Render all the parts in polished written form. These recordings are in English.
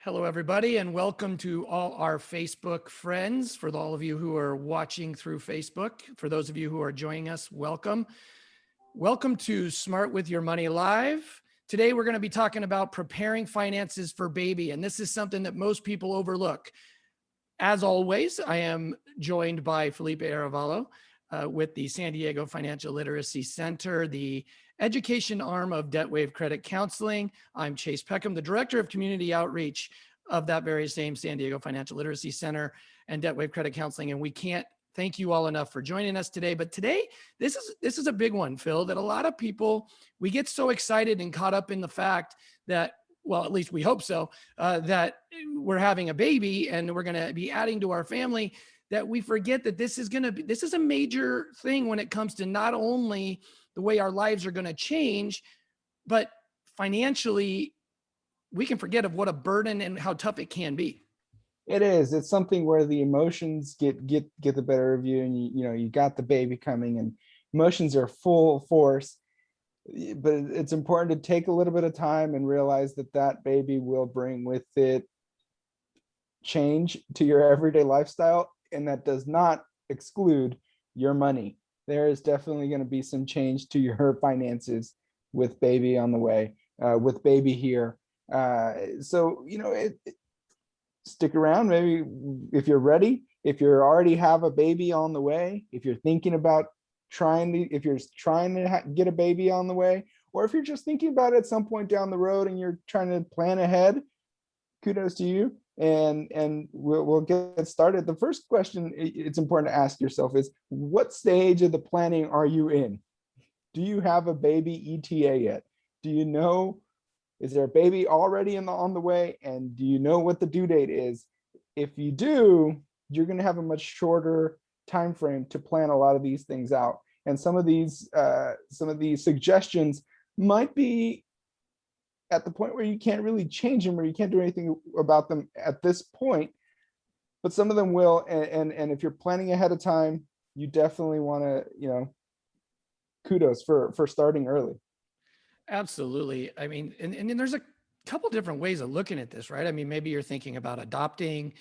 Hello, everybody, and welcome to all our Facebook friends. For all of you who are watching through Facebook, for those of you who are joining us, welcome. Welcome to Smart with Your Money Live. Today, we're going to be talking about preparing finances for baby, and this is something that most people overlook. As always, I am joined by Felipe Arevalo with the San Diego Financial Literacy Center, the education arm of DebtWave Credit Counseling. I'm Chase Peckham, the Director of Community Outreach of that very same San Diego Financial Literacy Center and DebtWave Credit Counseling. And we can't thank you all enough for joining us today. But today, this is a big one, Phil, that a lot of people, we get so excited and caught up in the fact that, well, at least we hope so, that we're having a baby and we're going to be adding to our family, that we forget that this is a major thing when it comes to not only the way our lives are going to change, but financially, we can forget of what a burden and how tough it can be. It is. It's something where the emotions get the better of you, and you got the baby coming, and emotions are full force. But it's important to take a little bit of time and realize that that baby will bring with it change to your everyday lifestyle, and that does not exclude your money. There is definitely going to be some change to your finances with baby on the way, with baby here. So stick around. Maybe if you're ready, if you already have a baby on the way, if you're thinking about if you're trying to get a baby on the way, or if you're just thinking about it at some point down the road and you're trying to plan ahead, kudos to you. And we'll get started. The first question it's important to ask yourself is, what stage of the planning are you in? Do you have a baby ETA yet? Do you know, is there a baby already on the way? And do you know what the due date is? If you do, you're going to have a much shorter time frame to plan a lot of these things out. And some of these suggestions might be at the point where you can't really change them, or you can't do anything about them at this point, but some of them will. And if you're planning ahead of time, you definitely want to, kudos for starting early. Absolutely. I mean, and there's a couple different ways of looking at this, right? I mean, maybe you're thinking about adopting,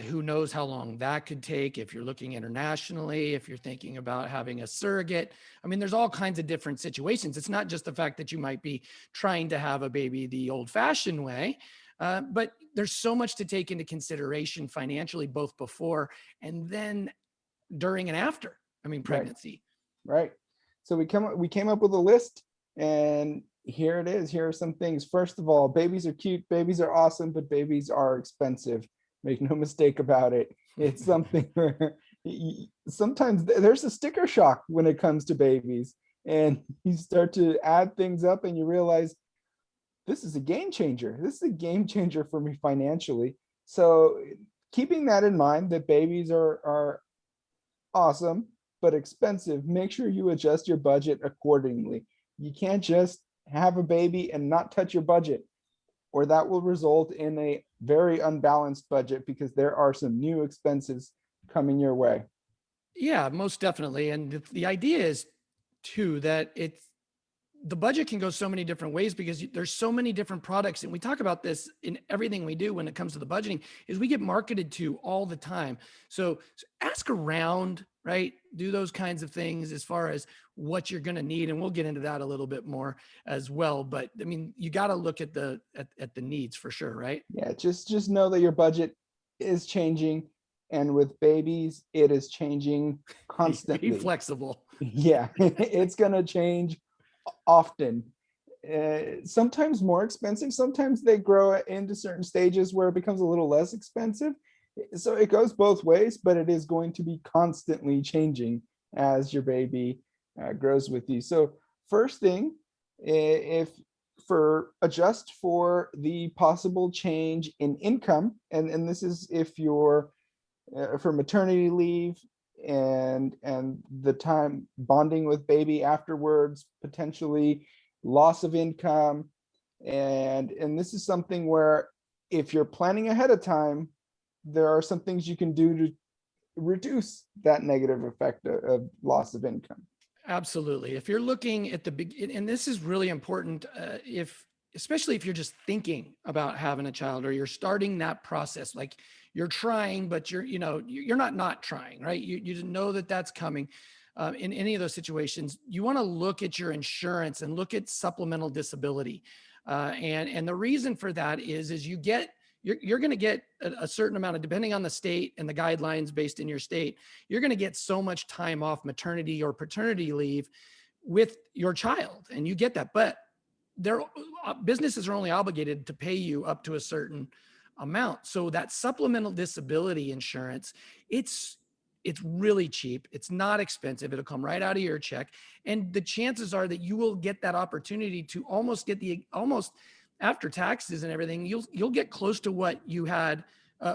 who knows how long that could take. If you're looking internationally, if you're thinking about having a surrogate, I mean, there's all kinds of different situations. It's not just the fact that you might be trying to have a baby the old fashioned way, but there's so much to take into consideration financially, both before and then during and after, I mean, pregnancy. Right. So we came up with a list, and here it is. Here are some things. First of all, babies are cute, babies are awesome, but babies are expensive. Make no mistake about it. It's something where sometimes there's a sticker shock when it comes to babies, and you start to add things up and you realize this is a game changer. This is a game changer for me financially. So keeping that in mind, that babies are awesome, but expensive, make sure you adjust your budget accordingly. You can't just have a baby and not touch your budget, or that will result in a very unbalanced budget, because there are some new expenses coming your way. Yeah, most definitely. And the idea is too that the budget can go so many different ways, because there's so many different products. And we talk about this in everything we do when it comes to the budgeting, is we get marketed to all the time. So ask around, right? Do those kinds of things as far as what you're going to need. And we'll get into that a little bit more as well. But I mean, you got to look at the needs for sure, right? Yeah, just know that your budget is changing, and with babies, it is changing constantly. Be flexible. Yeah, it's going to change often. Sometimes more expensive, sometimes they grow into certain stages where it becomes a little less expensive. So it goes both ways, but it is going to be constantly changing as your baby grows with you. So first thing, if adjust for the possible change in income, and this is if you're for maternity leave and the time bonding with baby afterwards, potentially loss of income, and this is something where, if you're planning ahead of time, there are some things you can do to reduce that negative effect of loss of income. Absolutely. If you're looking at the big, and this is really important, if especially if you're just thinking about having a child or you're starting that process, like you're trying, but you're not trying, right? You didn't know that that's coming. In any of those situations, you want to look at your insurance and look at supplemental disability. And the reason for that is you're going to get a certain amount of, depending on the state and the guidelines based in your state, you're going to get so much time off maternity or paternity leave with your child, and you get that. But businesses are only obligated to pay you up to a certain amount. So that supplemental disability insurance, it's really cheap. It's not expensive. It'll come right out of your check. And the chances are that you will get that opportunity to almost after taxes and everything, you'll get close to what you had,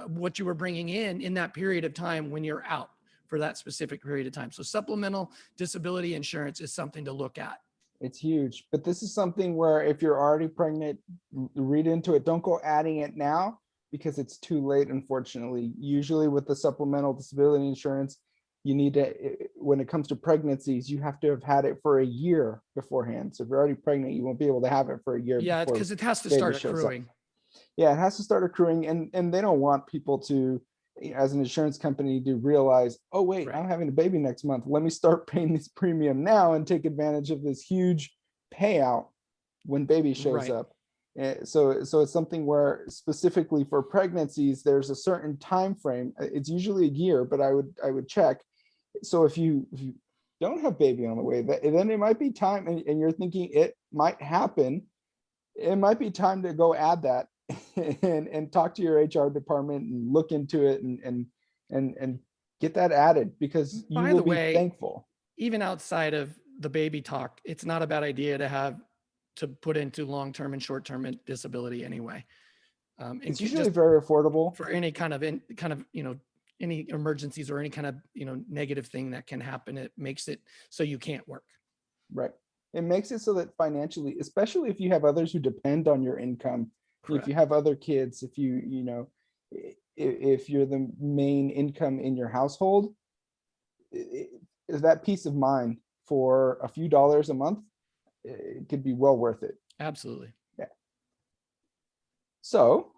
what you were bringing in that period of time when you're out for that specific period of time. So supplemental disability insurance is something to look at. It's huge, but this is something where if you're already pregnant, read into it. Don't go adding it now because it's too late, unfortunately. Usually with the supplemental disability insurance, you need to, when it comes to pregnancies, you have to have had it for a year beforehand. So if you're already pregnant, you won't be able to have it for a year. Yeah, because it has to start accruing. Yeah, it has to start accruing, and they don't want people to, as an insurance company, to realize, oh wait, Right. I'm having a baby next month. Let me start paying this premium now and take advantage of this huge payout when baby shows Right. up. So it's something where specifically for pregnancies, there's a certain time frame. It's usually a year, but I would check. So if you don't have baby on the way, then it might be time, and you're thinking it might happen. It might be time to go add that and talk to your HR department and look into it and get that added, because you will be thankful. Even outside of the baby talk, it's not a bad idea to put into long-term and short-term disability anyway. It's usually very affordable for any kind of any emergencies or any kind of negative thing that can happen. It makes it so you can't work. Right. It makes it so that financially, especially if you have others who depend on your income, Correct. if you have other kids, if if you're the main income in your household, is that peace of mind for a few dollars a month, it could be well worth it. Absolutely. Yeah. So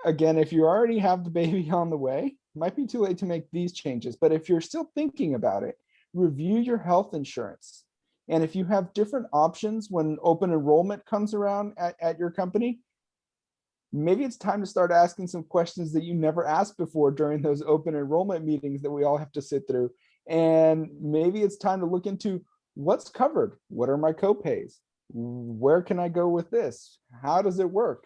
again, if you already have the baby on the way, it might be too late to make these changes. But if you're still thinking about it, review your health insurance. And if you have different options when open enrollment comes around at your company, maybe it's time to start asking some questions that you never asked before during those open enrollment meetings that we all have to sit through. And maybe it's time to look into what's covered. What are my copays? Where can I go with this? How does it work?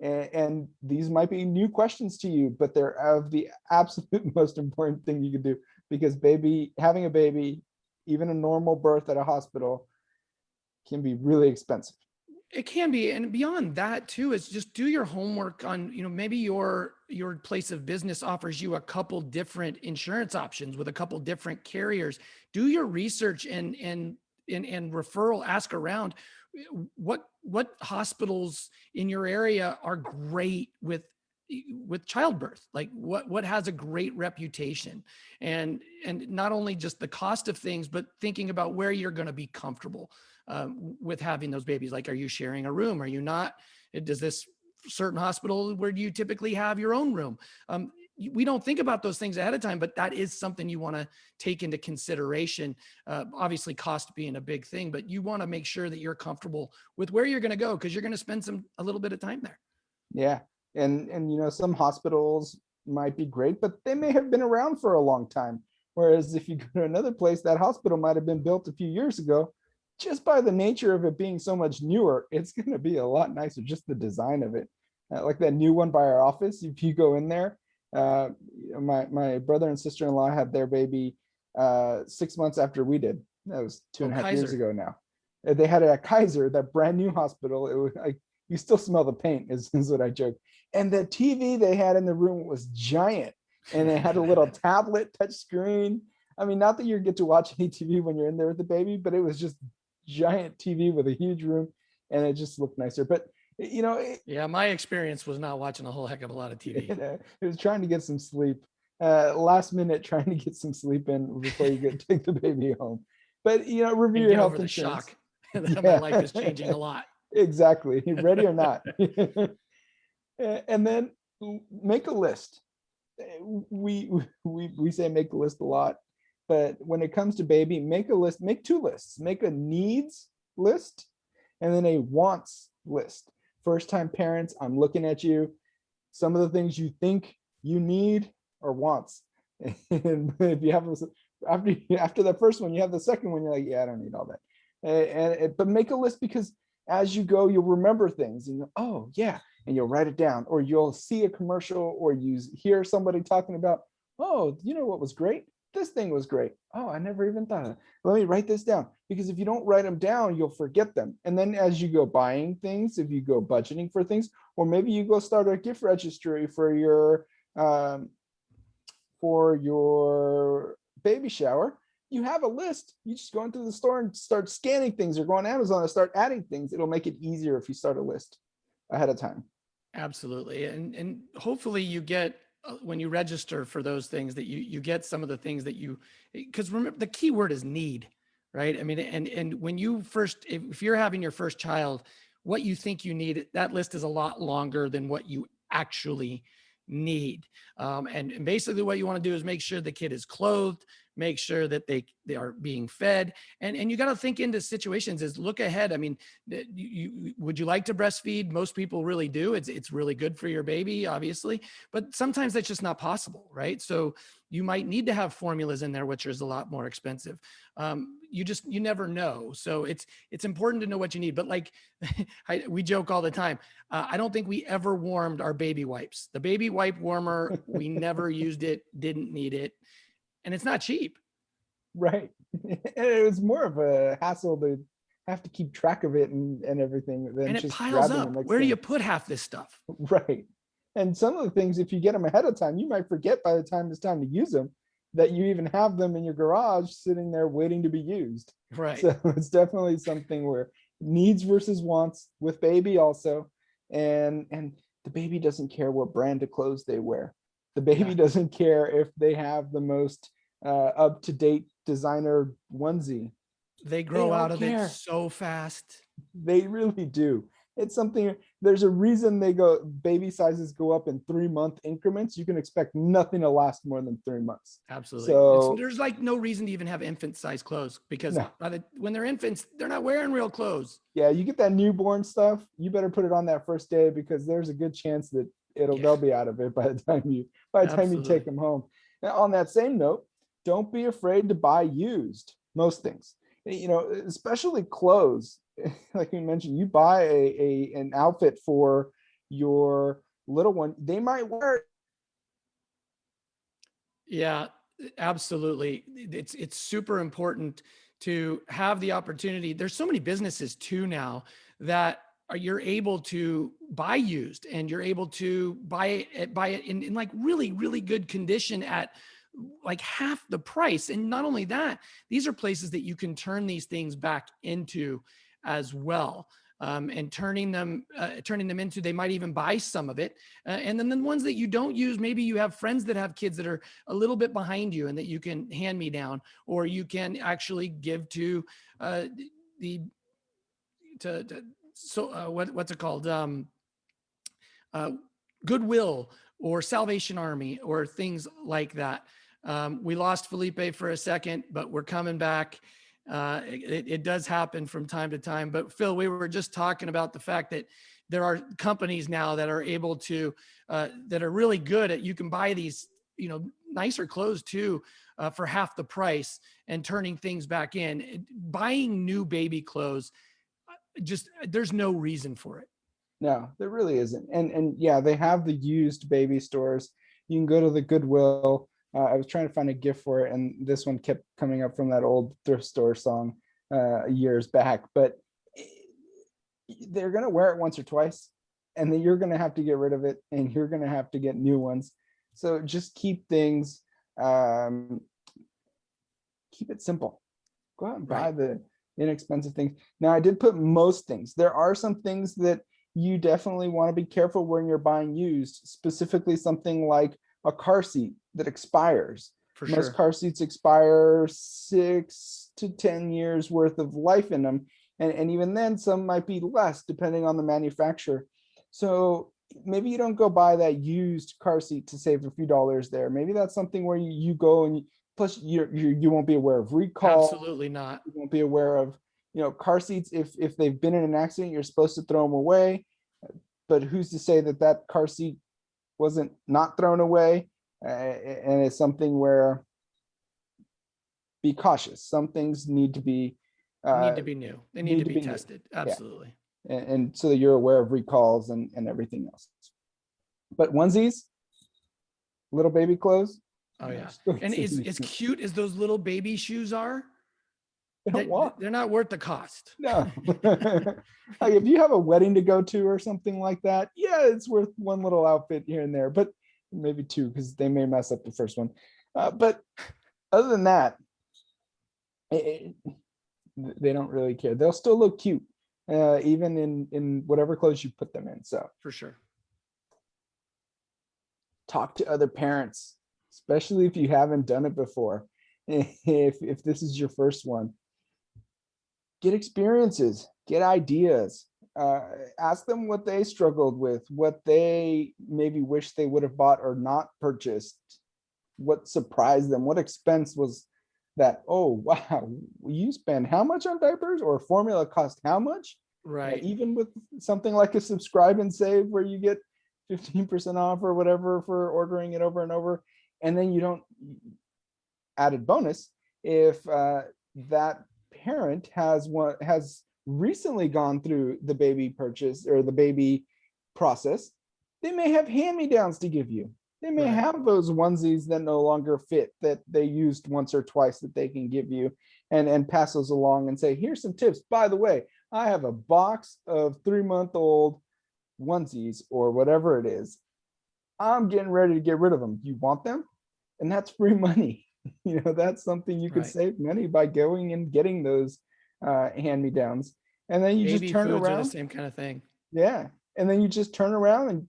And these might be new questions to you, but they're of the absolute most important thing you can do, because having a baby, even a normal birth at a hospital, can be really expensive. It can be. And beyond that too, is just do your homework on, maybe your place of business offers you a couple different insurance options with a couple different carriers. Do your research and referral, ask around what hospitals in your area are great with childbirth, like what has a great reputation, and not only just the cost of things, but thinking about where you're going to be comfortable with having those babies. Like, are you sharing a room? Are you not? Does this certain hospital, where do you typically have your own room? We don't think about those things ahead of time, but that is something you want to take into consideration. Obviously cost being a big thing, but you want to make sure that you're comfortable with where you're going to go, because you're going to spend a little bit of time there. Yeah. And some hospitals might be great, but they may have been around for a long time. Whereas if you go to another place, that hospital might have been built a few years ago. Just by the nature of it being so much newer, it's going to be a lot nicer, just the design of it. Like that new one by our office, if you go in there, my brother and sister-in-law had their baby 6 months after we did. That was 2.5 years ago now. They had it at Kaiser, that brand new hospital. It was like, you still smell the paint, is what I joke. And the TV they had in the room was giant, and it had a little tablet touch screen. I mean, not that you get to watch any TV when you're in there with the baby, but it was just giant TV with a huge room, and it just looked nicer. But yeah, my experience was not watching a whole heck of a lot of TV. It was trying to get some sleep, last minute, trying to get some sleep in before you take the baby home. But review your health insurance. Shock that my life is changing a lot. Exactly. Ready or not. And then make a list. We say make a list a lot, but when it comes to baby, make a list, make two lists, make a needs list and then a wants list. First time parents, I'm looking at you. Some of the things you think you need are wants. And if you have this, after the first one, you have the second one, you're like, yeah, I don't need all that. But make a list, because as you go, you'll remember things and oh yeah, and you'll write it down, or you'll see a commercial, or you hear somebody talking about, oh, you know what was great? This thing was great. Oh, I never even thought of it. Let me write this down, because if you don't write them down, you'll forget them. And then as you go buying things, if you go budgeting for things, or maybe you go start a gift registry for your baby shower, you have a list. You just go into the store and start scanning things, or go on Amazon and start adding things. It'll make it easier if you start a list ahead of time. Absolutely. And hopefully you get, when you register for those things, that you get some of the things that you, because remember the key word is need, right? I mean, and when you first, if you're having your first child, what you think you need, that list is a lot longer than what you actually need. And basically what you want to do is make sure the kid is clothed, make sure that they are being fed. And you got to think into situations, is look ahead. I mean, would you like to breastfeed? Most people really do. It's really good for your baby, obviously, but sometimes that's just not possible, right? So you might need to have formulas in there, which is a lot more expensive. You never know. So it's important to know what you need. But like we joke all the time, I don't think we ever warmed our baby wipes. The baby wipe warmer, we never used it, didn't need it. And it's not cheap. Right. And it was more of a hassle to have to keep track of it and everything than And it just piles grabbing the up. next Where do thing. you put half this stuff? Right. And some of the things, if you get them ahead of time, you might forget by the time it's time to use them that you even have them in your garage sitting there waiting to be used. Right. So it's definitely something where needs versus wants with baby also. And the baby doesn't care what brand of clothes they wear. The baby doesn't care if they have the most up-to-date designer onesie. They grow out of care. it so fast. They really do. It's something, there's a reason baby sizes go up in 3-month increments. You can expect nothing to last more than 3 months. Absolutely. So There's like no reason to even have infant size clothes, because no. when they're infants, they're not wearing real clothes. Yeah, you get that newborn stuff, you better put it on that first day, because there's a good chance that they'll be out of it by the time you take them home. Now, on that same note, don't be afraid to buy used most things. Especially clothes. Like you mentioned, you buy an outfit for your little one, they might wear it. Yeah, absolutely. It's super important to have the opportunity. There's so many businesses too now that you're able to buy used, and you're able to buy it in like really, really good condition at like half the price. And not only that, these are places that you can turn these things back into as well. And turning them into, they might even buy some of it. And then the ones that you don't use, maybe you have friends that have kids that are a little bit behind you and that you can hand me down, or you can actually give to what's it called? Goodwill or Salvation Army or things like that. We lost Felipe for a second, but we're coming back. It does happen from time to time. But Phil, we were just talking about the fact that there are companies now that are able to, that are really good at, you can buy these, nicer clothes too, for half the price, and turning things back in. Buying new baby clothes, there's no reason for it. No, there really isn't. And yeah, they have the used baby stores. You can go to the Goodwill. I was trying to find a gift for it, and this one kept coming up from that old thrift store song years back. But they're going to wear it once or twice, and then you're going to have to get rid of it, and you're going to have to get new ones. So just keep things, keep it simple. Go out and buy the inexpensive things. Now, I did put most things. There are some things that you definitely want to be careful when you're buying used, specifically something like a car seat that expires. For Most sure. car seats expire 6 to 10 years worth of life in them. And even then, some might be less depending on the manufacturer. So maybe you don't go buy that used car seat to save a few dollars there. Maybe that's something where you go and plus you won't be aware of recall. Absolutely not. You won't be aware of, car seats. If they've been in an accident, you're supposed to throw them away. But who's to say that that car seat wasn't not thrown away? And it's something where be cautious. Some things need to be Need to be new. They need to be tested. Absolutely. And so that you're aware of recalls and everything else. But onesies, little baby clothes. Oh yeah. And as cute as those little baby shoes are, they're not worth the cost. No. Like if you have a wedding to go to or something like that, yeah, it's worth one little outfit here and there, but maybe two because they may mess up the first one. But other than that, they don't really care. They'll still look cute, even in whatever clothes you put them in. So for sure. Talk to other parents, especially if you haven't done it before. If this is your first one, get experiences, get ideas, ask them what they struggled with, what they maybe wish they would have bought or not purchased, what surprised them, what expense was that, oh wow, you spend how much on diapers, or formula cost how much? Right. Even with something like a subscribe and save where you get 15% off or whatever for ordering it over and over. And then you don't, added bonus, if that parent has recently gone through the baby purchase or the baby process, they may have hand-me-downs to give you. They may have those onesies that no longer fit that they used once or twice that they can give you, and pass those along and say, here's some tips. By the way, I have a box of 3-month-old onesies or whatever it is. I'm getting ready to get rid of them. You want them? And that's free money. That's something you could save money by going and getting those hand-me-downs. And then you Baby just turn foods around. are the same kind of thing. Yeah. And then you just turn around and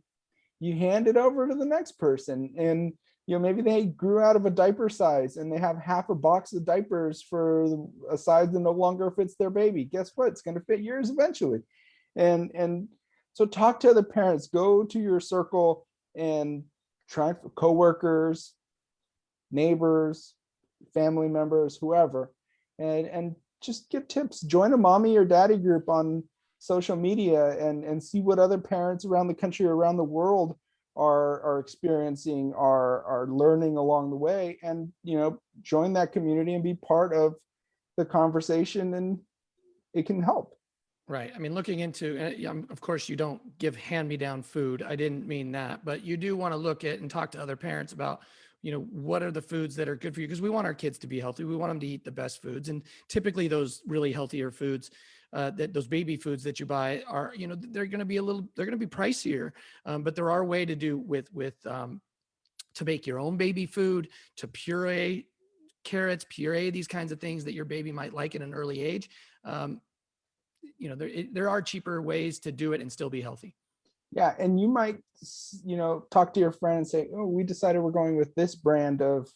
you hand it over to the next person. And maybe they grew out of a diaper size and they have half a box of diapers for a size that no longer fits their baby. Guess what? It's going to fit yours eventually. And so talk to other parents, go to your circle and try for coworkers, neighbors, family members, whoever, and just get tips. Join a mommy or daddy group on social media and see what other parents around the country, around the world are experiencing, are learning along the way, and join that community and be part of the conversation, and it can help. Right. I mean, looking into, of course, you don't give hand-me-down food. I didn't mean that, but you do want to look at and talk to other parents about, what are the foods that are good for you? Because we want our kids to be healthy. We want them to eat the best foods. And typically those really healthier foods, that those baby foods that you buy are, they're going to be they're going to be pricier. But there are ways to do to make your own baby food, to puree carrots, puree these kinds of things that your baby might like at an early age. There are cheaper ways to do it and still be healthy. Yeah. And you might, talk to your friend and say, oh, we decided we're going with this brand of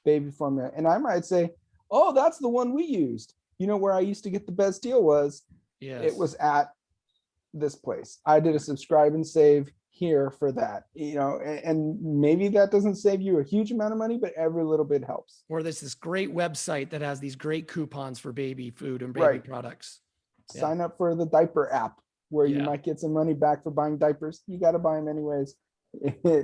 baby formula. And I might say, oh, that's the one we used. Where I used to get the best deal was, it was at this place. I did a subscribe and save here for that, and maybe that doesn't save you a huge amount of money, but every little bit helps. Or there's this great website that has these great coupons for baby food and baby products. Sign up for the diaper app where you might get some money back for buying diapers. You got to buy them anyways.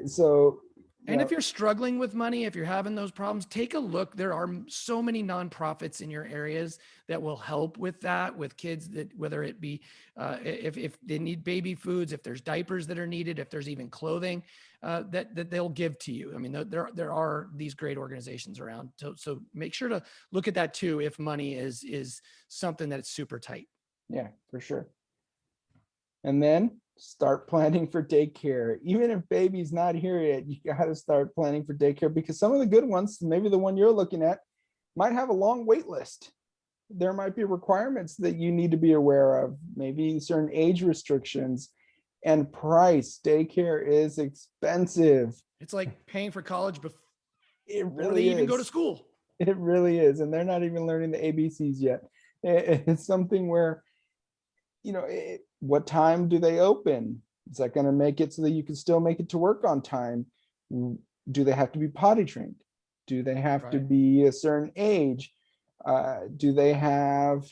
So, and if you're struggling with money, if you're having those problems, take a look. There are so many nonprofits in your areas that will help with that, with kids, that whether it be if they need baby foods, if there's diapers that are needed, if there's even clothing that they'll give to you. I mean, there are these great organizations around. So make sure to look at that too if money is something that's super tight. Yeah, for sure. And then start planning for daycare. Even if baby's not here yet, you got to start planning for daycare, because some of the good ones, maybe the one you're looking at, might have a long wait list. There might be requirements that you need to be aware of, maybe certain age restrictions and price. Daycare is expensive. It's like paying for college before really they even go to school. It really is. And they're not even learning the ABCs yet. It's something where what time do they open? Is that going to make it so that you can still make it to work on time? Do they have to be potty trained? Do they have to Right. be a certain age? Do they have,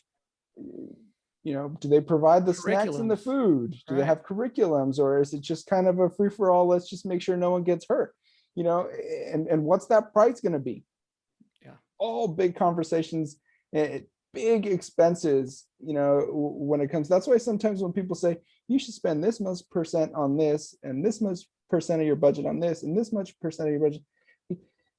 do they provide the snacks and the Curriculums. food? Do they Right. have curriculums, or is it just kind of a free for all? Let's just make sure no one gets hurt, and what's that price going to be? Yeah. All big conversations, big expenses, when it comes. That's why sometimes when people say you should spend this much percent on this and this much percent of your budget on this and this much percent of your budget,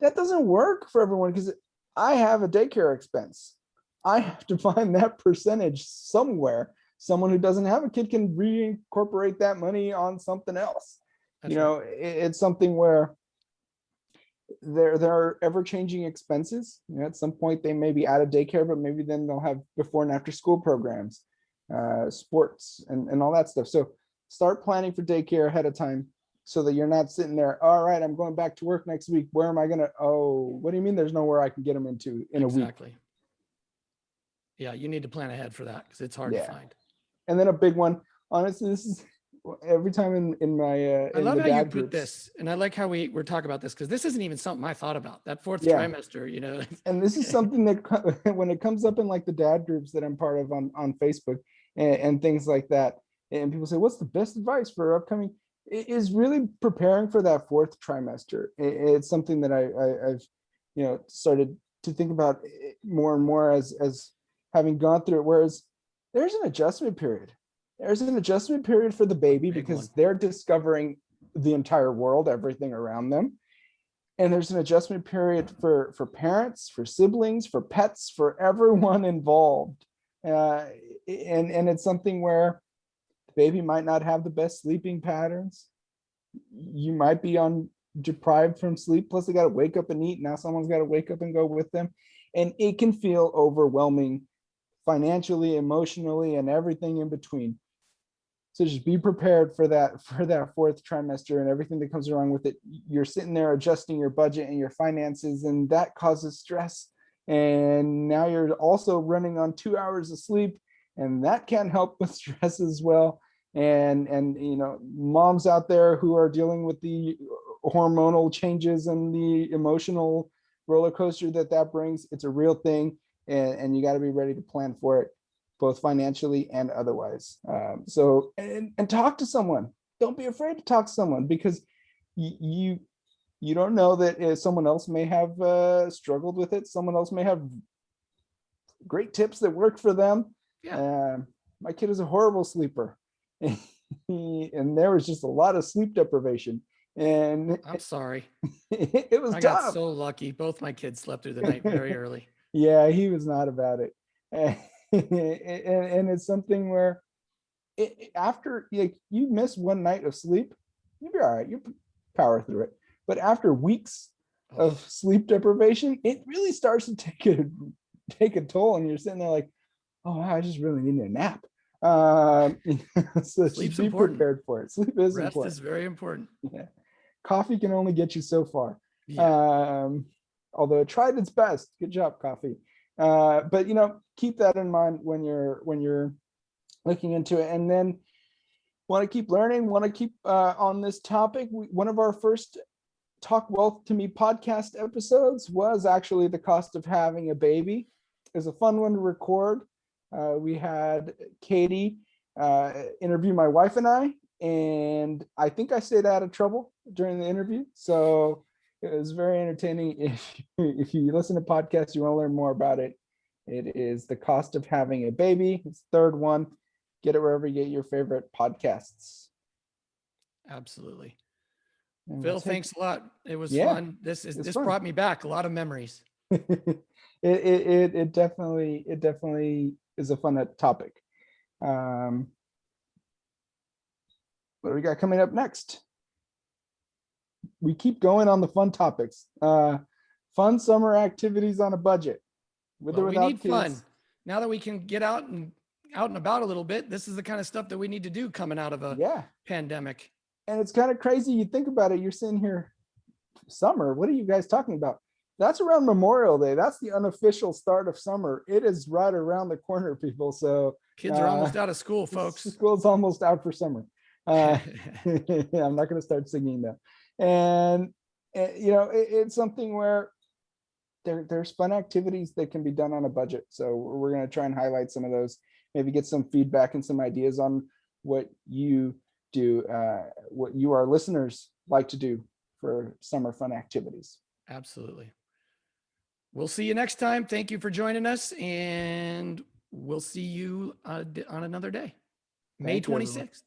that doesn't work for everyone, because I have a daycare expense. I have to find that percentage somewhere. Someone who doesn't have a kid can reincorporate that money on something else. That's right. It's something where there are ever-changing expenses. At some point they may be out of daycare, but maybe then they'll have before and after school programs, sports, and all that stuff. So start planning for daycare ahead of time, so that you're not sitting there, all right, I'm going back to work next week. Where am I gonna, what do you mean there's nowhere I can get them into in a week? Exactly. Yeah, you need to plan ahead for that, because it's hard to Yeah. find. And then a big one, honestly, this is every time in my I love the how you dad put groups. this, and I like how we're talking about this, because this isn't even something I thought about. That fourth Yeah. trimester, And this is something that when it comes up in like the dad groups that I'm part of on Facebook and things like that, and people say, what's the best advice for upcoming? It is really preparing for that fourth trimester. It's something that I've started to think about more and more as having gone through it. Whereas there's an adjustment period. There's an adjustment period for the baby, Big because one. they're discovering the entire world, everything around them. And there's an adjustment period for parents, for siblings, for pets, for everyone involved. And it's something where the baby might not have the best sleeping patterns. You might be deprived from sleep. Plus they got to wake up and eat. Now someone's got to wake up and go with them. And it can feel overwhelming financially, emotionally, and everything in between. So just be prepared for that fourth trimester and everything that comes along with it. You're sitting there adjusting your budget and your finances, and that causes stress. And now you're also running on 2 hours of sleep, and that can help with stress as well. And moms out there who are dealing with the hormonal changes and the emotional roller coaster that brings, it's a real thing, and you got to be ready to plan for it, both financially and otherwise. So talk to someone. Don't be afraid to talk to someone, because you don't know that someone else may have struggled with it. Someone else may have great tips that work for them. Yeah. My kid is a horrible sleeper, and there was just a lot of sleep deprivation, and I'm sorry. it was I tough. got so lucky. Both my kids slept through the night very early. Yeah, he was not about it. And it's something where after you miss one night of sleep, you'll be all right. You power through it. But after weeks of sleep deprivation, it really starts to take a toll, and you're sitting there like, oh wow, I just really need a nap. So Sleep's just be important. prepared for it. Sleep is Rest important. is very important. Yeah. Coffee can only get you so far. Yeah. Although it tried its best. Good job, coffee. But keep that in mind when you're looking into it. And then want to keep learning, want to keep on this topic. One of our first Talk Wealth to Me podcast episodes was actually the cost of having a baby. It was a fun one to record. We had Katie interview my wife and I think I stayed out of trouble during the interview. So it was very entertaining. If you listen to podcasts, you want to learn more about it, it is the cost of having a baby. It's the third one. Get it wherever you get your favorite podcasts. Absolutely. And Phil, thanks a lot. It was Yeah, fun. This fun. brought me back a lot of memories. It definitely is a fun topic. What do we got coming up next? We keep going on the fun topics. Fun summer activities on a budget. With or Well, we without need kids. fun. Now that we can get out and about a little bit, this is the kind of stuff that we need to do coming out of a pandemic. And it's kind of crazy. You think about it. You're sitting here, summer. What are you guys talking about? That's around Memorial Day. That's the unofficial start of summer. It is right around the corner, people. So Kids are almost out of school, folks. School's almost out for summer. I'm not going to start singing though. And you know, it's something where there's fun activities that can be done on a budget. So we're going to try and highlight some of those, maybe get some feedback and some ideas on what you do, what you, our listeners, like to do for summer fun activities. Absolutely. We'll see you next time. Thank you for joining us, and we'll see you on another day, May Thank you, everyone. 26th.